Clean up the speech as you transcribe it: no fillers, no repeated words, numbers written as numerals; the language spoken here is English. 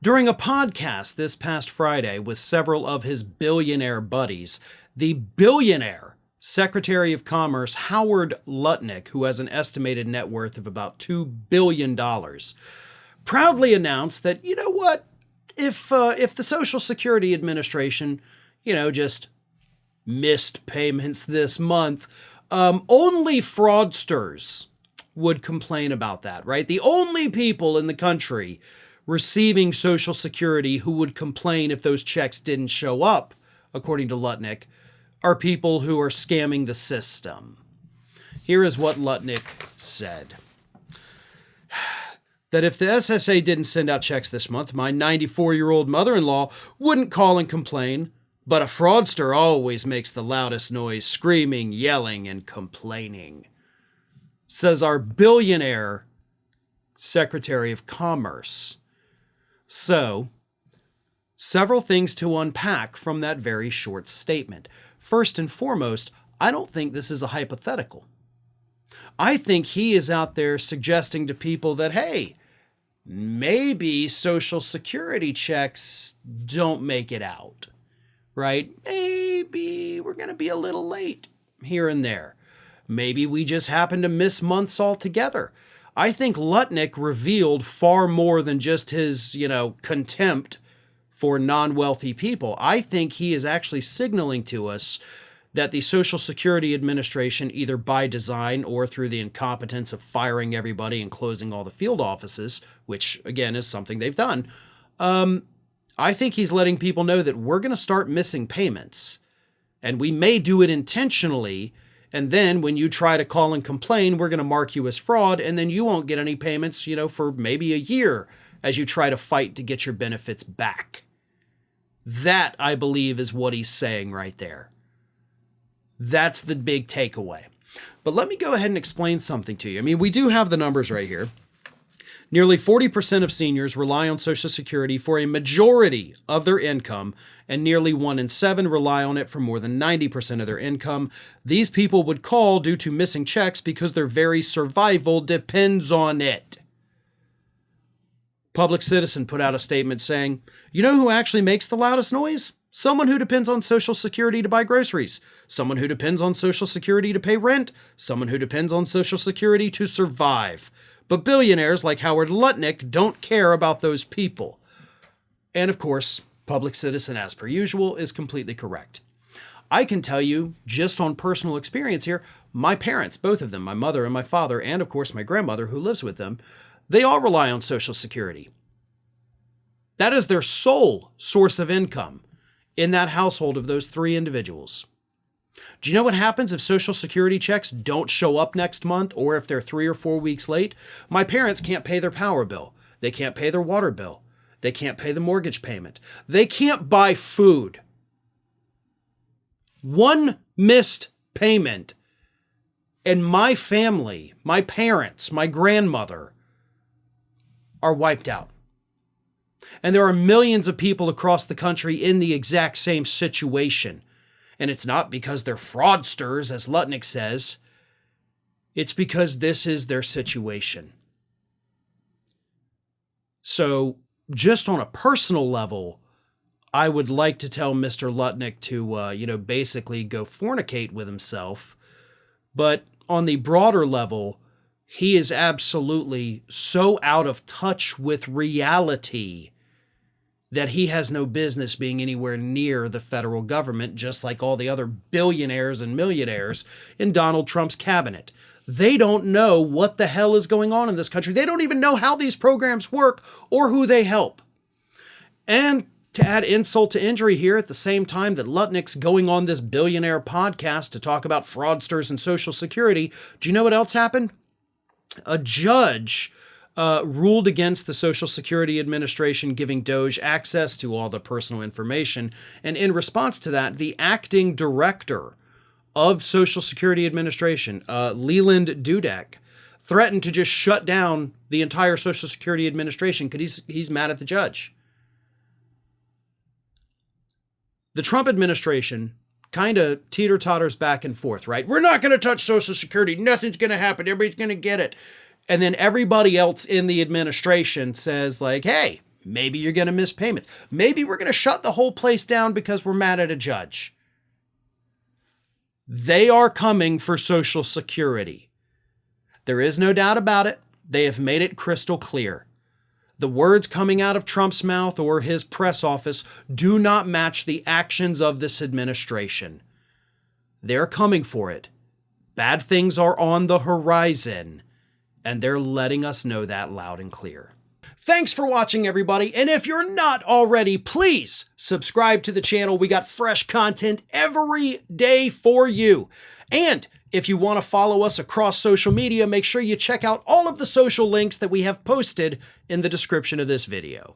During a podcast this past Friday with several of his billionaire buddies, the billionaire Secretary of Commerce Howard Lutnick, who has an estimated net worth of about $2 billion, proudly announced that, you know what, if the Social Security Administration, just missed payments this month, only fraudsters would complain about that, right? The only people in the country receiving Social Security who would complain if those checks didn't show up, according to Lutnick, are people who are scamming the system. Here is what Lutnick said. That if the SSA didn't send out checks this month, my 94-year-old mother-in-law wouldn't call and complain, but a fraudster always makes the loudest noise, screaming, yelling, and complaining, says our billionaire Secretary of Commerce. So, several things to unpack from that very short statement. First and foremost, I don't think this is a hypothetical. I think he is out there suggesting to people that, hey, maybe Social Security checks don't make it out, right? Maybe we're going to be a little late here and there. Maybe we just happen to miss months altogether. I think Lutnick revealed far more than just his, contempt for non-wealthy people. I think he is actually signaling to us that the Social Security Administration, either by design or through the incompetence of firing everybody and closing all the field offices, which again is something they've done, I think he's letting people know that we're going to start missing payments. And we may do it intentionally. And then when you try to call and complain, we're going to mark you as fraud. And then you won't get any payments, for maybe a year as you try to fight to get your benefits back. That, I believe, is what he's saying right there. That's the big takeaway. But let me go ahead and explain something to you. I mean, we do have the numbers right here. Nearly 40% of seniors rely on Social Security for a majority of their income, and nearly 1 in 7 rely on it for more than 90% of their income. These people would call due to missing checks because their very survival depends on it. Public Citizen put out a statement saying, you know who actually makes the loudest noise? Someone who depends on Social Security to buy groceries. Someone who depends on Social Security to pay rent. Someone who depends on Social Security to survive. But billionaires like Howard Lutnick don't care about those people. And of course, Public Citizen, as per usual, is completely correct. I can tell you, just on personal experience here, my parents, both of them, my mother and my father, and of course my grandmother who lives with them, they all rely on Social Security. That is their sole source of income in that household of those 3 individuals. Do you know what happens if Social Security checks don't show up next month, or if they're 3 or 4 weeks late? My parents can't pay their power bill. They can't pay their water bill. They can't pay the mortgage payment. They can't buy food. One missed payment, and my family, my parents, my grandmother are wiped out. And there are millions of people across the country in the exact same situation. And it's not because they're fraudsters, as Lutnick says. It's because this is their situation. So, just on a personal level, I would like to tell Mr. Lutnick to, basically go fornicate with himself. But on the broader level, he is absolutely so out of touch with reality that he has no business being anywhere near the federal government, just like all the other billionaires and millionaires in Donald Trump's cabinet. They don't know what the hell is going on in this country. They don't even know how these programs work or who they help. And to add insult to injury here, at the same time that Lutnick's going on this billionaire podcast to talk about fraudsters and Social Security, do you know what else happened? A judge ruled against the Social Security Administration giving Doge access to all the personal information. And in response to that, the acting director of Social Security Administration, Leland Dudek, threatened to just shut down the entire Social Security Administration because he's mad at the judge. The Trump administration kind of teeter-totters back and forth, right? We're not going to touch Social Security. Nothing's going to happen. Everybody's going to get it. And then everybody else in the administration says like, hey, Maybe you're going to miss payments. Maybe we're going to shut the whole place down because we're mad at a judge. They are coming for Social Security. There is no doubt about it. They have made it crystal clear. The words coming out of Trump's mouth or his press office do not match the actions of this administration. They're coming for it. Bad things are on the horizon, and they're letting us know that loud and clear. Thanks for watching, everybody, and if you're not already, please subscribe to the channel. We got fresh content every day for you. And if you want to follow us across social media, make sure you check out all of the social links that we have posted in the description of this video.